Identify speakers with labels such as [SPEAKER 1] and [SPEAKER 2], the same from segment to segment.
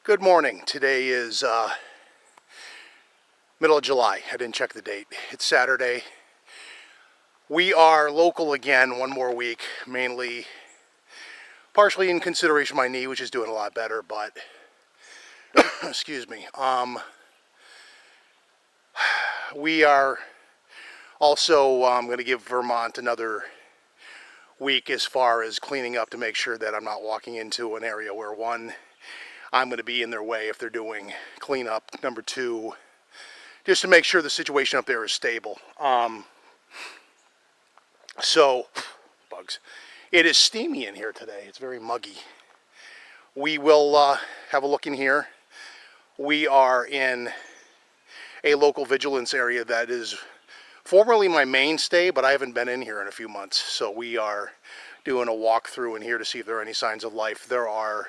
[SPEAKER 1] Good morning. Today is middle of July. I didn't check the date. It's Saturday. We are local again one more week, mainly partially in consideration of my knee, which is doing a lot better, but excuse me. We are also going to give Vermont another week as far as cleaning up to make sure that I'm not walking into an area where, one, I'm going to be in their way if they're doing cleanup. Number two, just to make sure the situation up there is stable. So, bugs. It is steamy in here today. It's very muggy. We will have a look in here. We are in a local vigilance area that is formerly my mainstay, but I haven't been in here in a few months. So we are doing a walkthrough in here to see if there are any signs of life. There are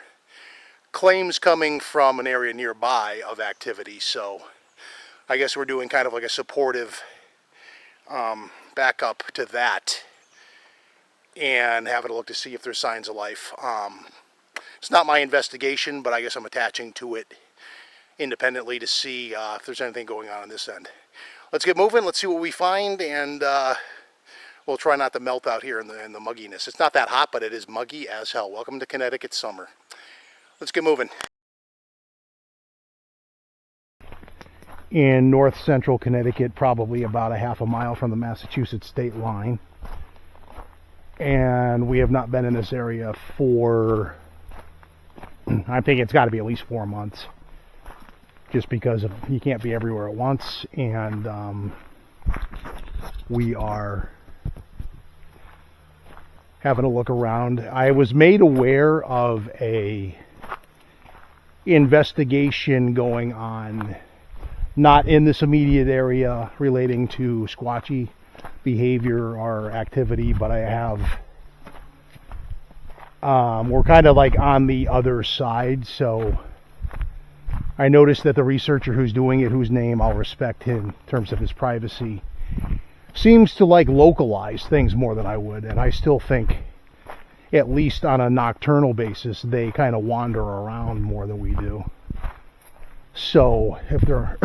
[SPEAKER 1] claims coming from an area nearby of activity, so I guess we're doing kind of like a supportive backup to that and having a look to see if there's signs of life. It's not my investigation, but I guess I'm attaching to it independently to see if there's anything going on this end. Let's get moving. Let's see what we find, and we'll try not to melt out here in the mugginess. It's not that hot, but it is muggy as hell. Welcome to Connecticut summer. Let's get moving. In north central Connecticut, probably about a half a mile from the Massachusetts state line. And we have not been in this area for, I think it's got to be at least 4 months. Just because you can't be everywhere at once. And we are having a look around. I was made aware of a investigation going on, not in this immediate area relating to squatchy behavior or activity, but I have, we're kind of like on the other side, so I noticed that the researcher who's doing it, whose name I'll respect him in terms of his privacy, seems to like localize things more than I would, and I still think, at least on a nocturnal basis, they kind of wander around more than we do. So if they're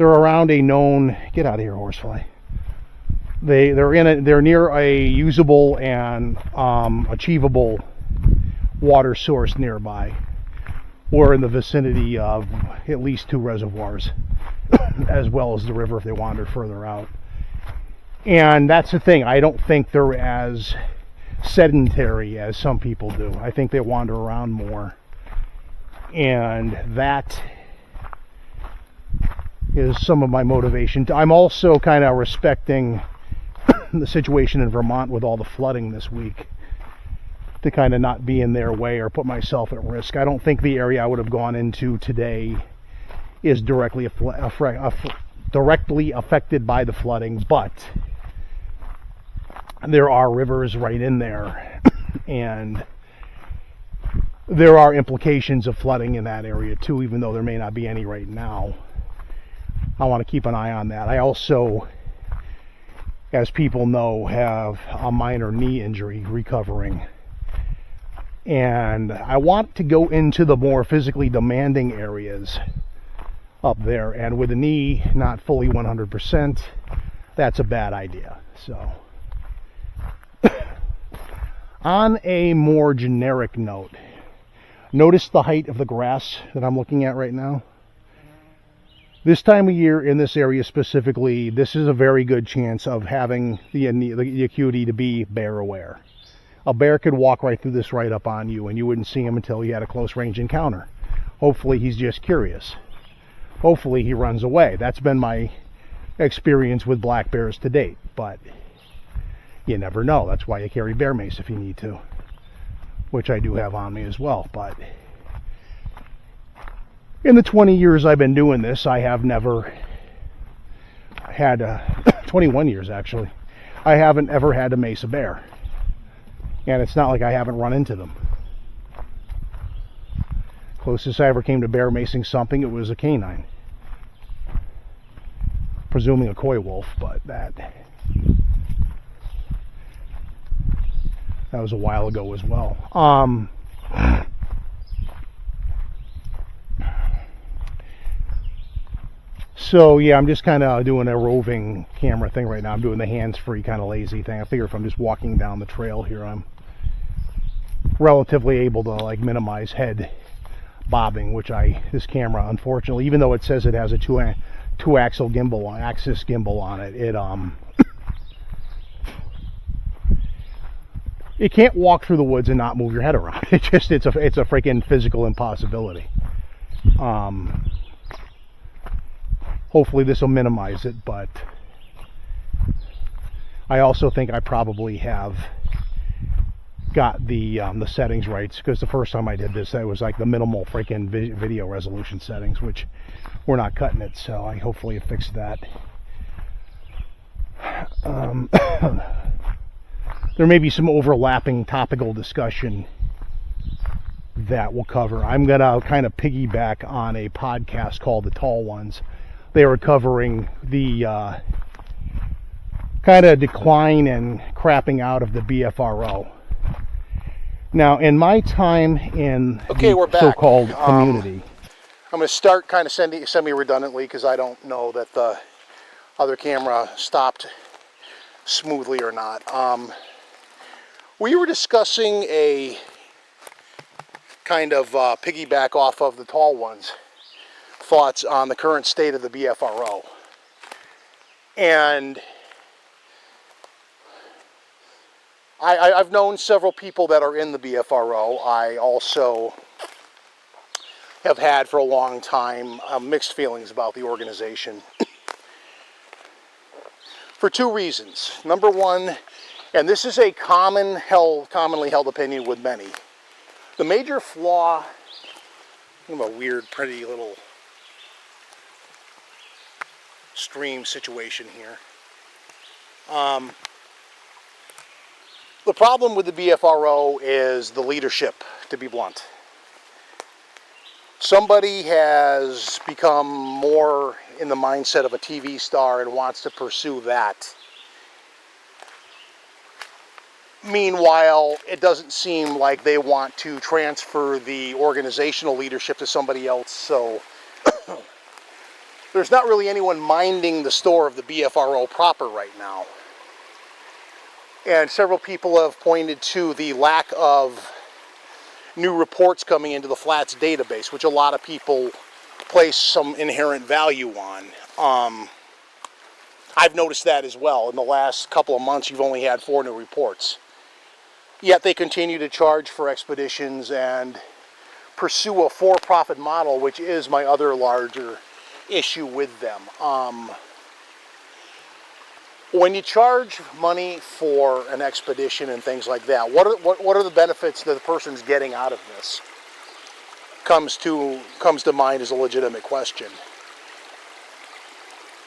[SPEAKER 1] around a known, get out of here, horsefly. They're near a usable and achievable water source nearby, or in the vicinity of at least 2 reservoirs, as well as the river if they wander further out. And that's the thing. I don't think they're as sedentary as some people do. I think they wander around more, and that is some of my motivation. I'm also kind of respecting the situation in Vermont with all the flooding this week, to kind of not be in their way or put myself at risk. I don't think the area I would have gone into today is directly affected by the flooding, but there are rivers right in there, and there are implications of flooding in that area too, even though there may not be any right now. I want to keep an eye on that. I also, as people know, have a minor knee injury recovering, and I want to go into the more physically demanding areas up there, and with the knee not fully 100%, that's a bad idea. So on a more generic note, notice the height of the grass that I'm looking at right now. This time of year in this area specifically, this is a very good chance of having the acuity to be bear aware. A bear could walk right through this right up on you, and you wouldn't see him until you had a close range encounter. Hopefully he's just curious. Hopefully he runs away. That's been my experience with black bears to date, but you never know. That's why you carry bear mace if you need to, which I do have on me as well. But in the 20 years I've been doing this, I have never had 21 years actually, I haven't ever had to mace a bear. And it's not like I haven't run into them. Closest I ever came to bear macing something, it was a canine. Presuming a coy wolf, but that was a while ago as well. So yeah, I'm just kind of doing a roving camera thing right now. I'm doing the hands-free kind of lazy thing. I figure if I'm just walking down the trail here, I'm relatively able to like minimize head bobbing, which this camera, unfortunately, even though it says it has a two-axis gimbal on it, it can't walk through the woods and not move your head around. It's a freaking physical impossibility. Hopefully this will minimize it, but I also think I probably have got the settings right, because the first time I did this, that was like the minimal freaking video resolution settings, which we're not cutting it, so I hopefully have fixed that. There may be some overlapping topical discussion that we'll cover. I'm gonna kind of piggyback on a podcast called The Tall Ones. They were covering the kind of decline and crapping out of the BFRO. Now, in my time in the so-called community, I'm going to start kind of semi-redundantly, because I don't know that the other camera stopped smoothly or not. We were discussing a kind of piggyback off of The Tall Ones thoughts on the current state of the BFRO. And I've known several people that are in the BFRO. I also have had for a long time mixed feelings about the organization. For two reasons. Number one, and this is a commonly held opinion with many, the major flaw, I have a weird, pretty little stream situation here. The problem with the BFRO is the leadership, to be blunt. Somebody has become more in the mindset of a TV star and wants to pursue that. Meanwhile, it doesn't seem like they want to transfer the organizational leadership to somebody else, so there's not really anyone minding the store of the BFRO proper right now. And several people have pointed to the lack of new reports coming into the Flats database, which a lot of people place some inherent value on. I've noticed that as well. In the last couple of months, you've only had 4 new reports. Yet they continue to charge for expeditions and pursue a for-profit model, which is my other larger issue with them. When you charge money for an expedition and things like that, what are the benefits that the person's getting out of this? Comes to mind as a legitimate question.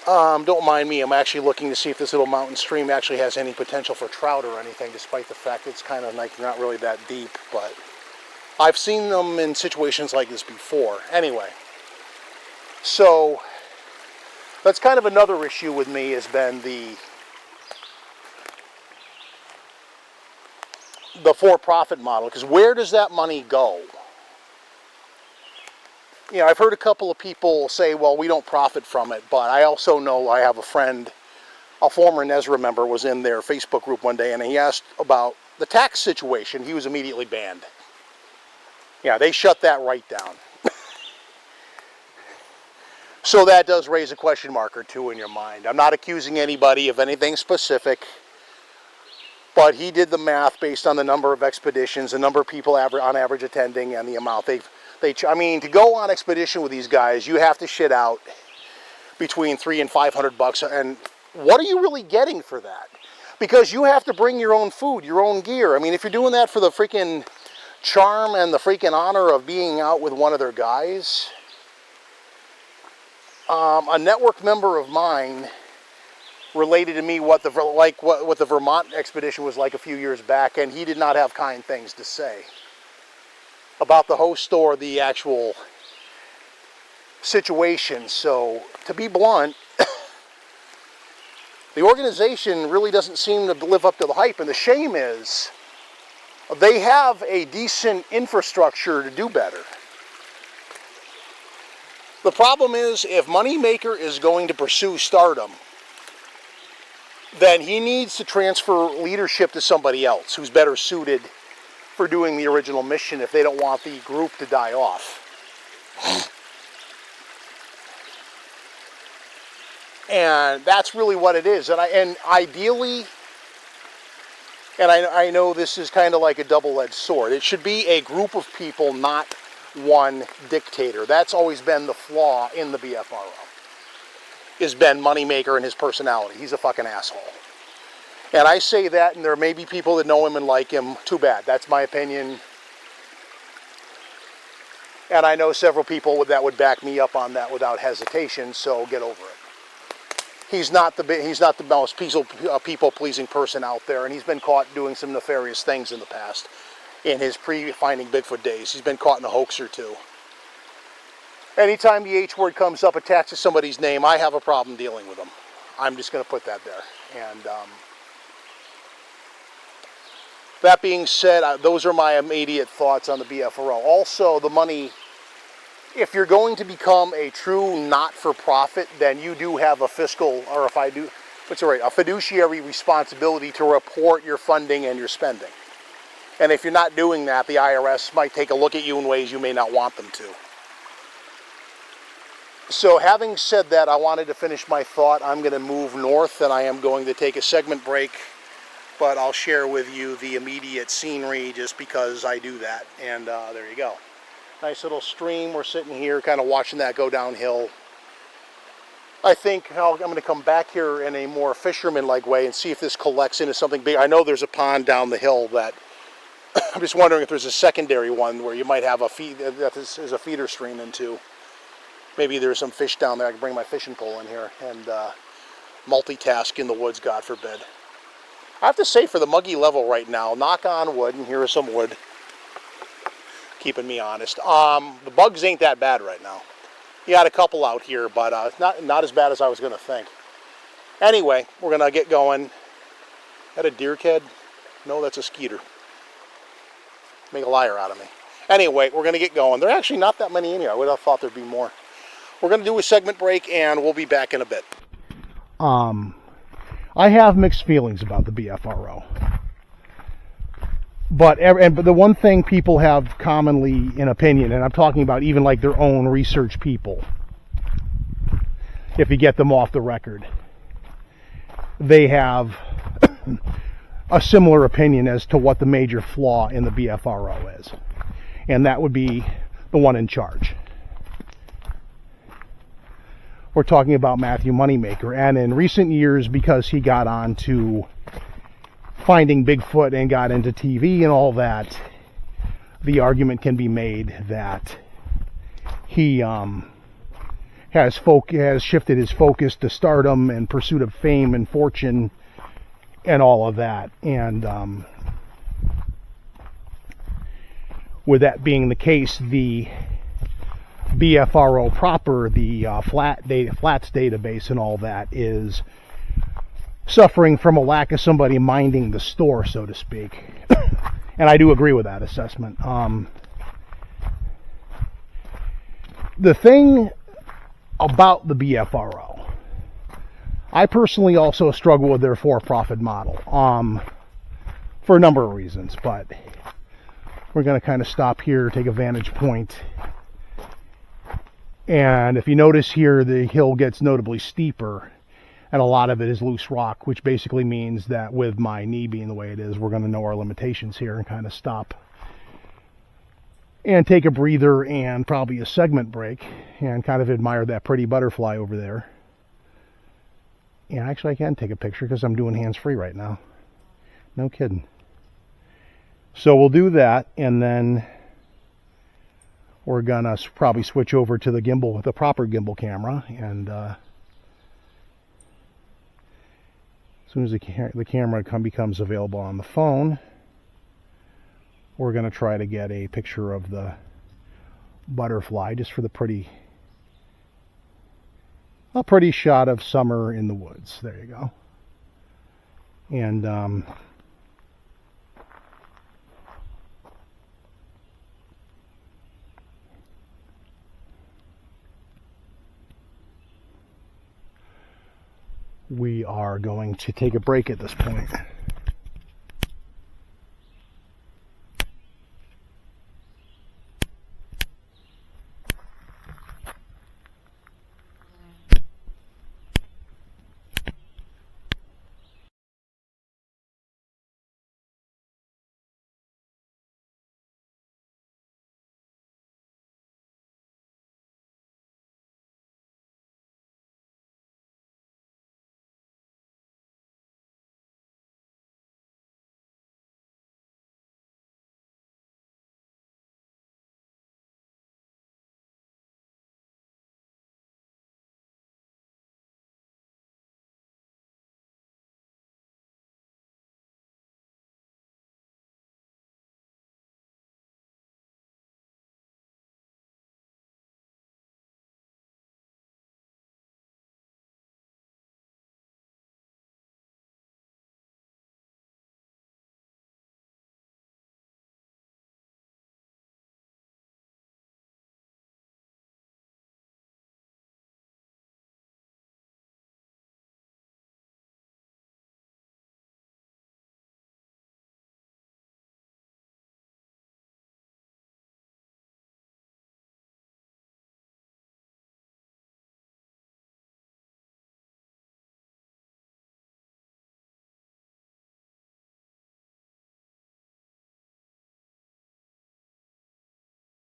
[SPEAKER 1] Don't mind me, I'm actually looking to see if this little mountain stream actually has any potential for trout or anything, despite the fact it's kind of like not really that deep, but I've seen them in situations like this before. Anyway, so that's kind of another issue with me, has been the for-profit model, because where does that money go? You know, I've heard a couple of people say, well, we don't profit from it, but I also know I have a friend, a former NESRA member, was in their Facebook group one day, and he asked about the tax situation. He was immediately banned. Yeah, they shut that right down. So that does raise a question mark or two in your mind. I'm not accusing anybody of anything specific, but he did the math based on the number of expeditions, the number of people on average attending, and the amount I mean, to go on expedition with these guys, you have to shit out between $300 and $500, and what are you really getting for that? Because you have to bring your own food, your own gear. I mean, if you're doing that for the freaking charm and the freaking honor of being out with one of their guys, a network member of mine related to me what the Vermont expedition was like a few years back, and he did not have kind things to say about the host or the actual situation. So, to be blunt, the organization really doesn't seem to live up to the hype, and the shame is they have a decent infrastructure to do better. The problem is, if Moneymaker is going to pursue stardom, then he needs to transfer leadership to somebody else who's better suited for doing the original mission if they don't want the group to die off. And that's really what it is. And ideally, and I know this is kind of like a double-edged sword, it should be a group of people, not one dictator. That's always been the flaw in the BFRO, is Ben Moneymaker and his personality. He's a fucking asshole. And I say that, and there may be people that know him and like him. Too bad. That's my opinion. And I know several people that would back me up on that without hesitation, so get over it. He's not the most people-pleasing person out there, and he's been caught doing some nefarious things in the past. In his pre-Finding Bigfoot days, he's been caught in a hoax or two. Anytime the H word comes up attached to somebody's name, I have a problem dealing with them. I'm just going to put that there. And that being said, those are my immediate thoughts on the BFRO. Also, the money, if you're going to become a true not-for-profit, then you do have a fiscal, or a fiduciary responsibility to report your funding and your spending. And if you're not doing that, the IRS might take a look at you in ways you may not want them to. So having said that, I wanted to finish my thought. I'm going to move north, and I am going to take a segment break, but I'll share with you the immediate scenery just because I do that. And there you go. Nice little stream. We're sitting here kind of watching that go downhill. I think I'm going to come back here in a more fisherman-like way and see if this collects into something big. I know there's a pond down the hill that I'm just wondering if there's a secondary one where you might have a feed that is a feeder stream into. Maybe there's some fish down there. I can bring my fishing pole in here and multitask in the woods, God forbid. I have to say, for the muggy level right now, knock on wood, and here is some wood, keeping me honest. The bugs ain't that bad right now. You had a couple out here, but not as bad as I was going to think. Anyway, we're going to get going. That a deer kid? No, that's a skeeter. Make a liar out of me. Anyway, we're going to get going. There are actually not that many in here. I would have thought there'd be more. We're going to do a segment break, and we'll be back in a bit. I have mixed feelings about the BFRO. But the one thing people have commonly in opinion, and I'm talking about even like their own research people, if you get them off the record, they have a similar opinion as to what the major flaw in the BFRO is. And that would be the one in charge. We're talking about Matthew Moneymaker. And in recent years, because he got on to Finding Bigfoot and got into TV and all that, the argument can be made that he has shifted his focus to stardom and pursuit of fame and fortune and all of that. And with that being the case, the BFRO proper, the flats database and all that, is suffering from a lack of somebody minding the store, so to speak. And I do agree with that assessment. The thing about the BFRO, I personally also struggle with their for-profit model for a number of reasons, but we're going to kind of stop here, take a vantage point. And if you notice here, the hill gets notably steeper, and a lot of it is loose rock, which basically means that with my knee being the way it is, we're going to know our limitations here and kind of stop and take a breather and probably a segment break and kind of admire that pretty butterfly over there. And actually I can take a picture because I'm doing hands-free right now. No kidding. So we'll do that, and then we're gonna probably switch over to the gimbal, the proper gimbal camera, and as soon as the camera becomes available on the phone, we're gonna try to get a picture of the butterfly just for a pretty shot of summer in the woods. There you go. And we are going to take a break at this point.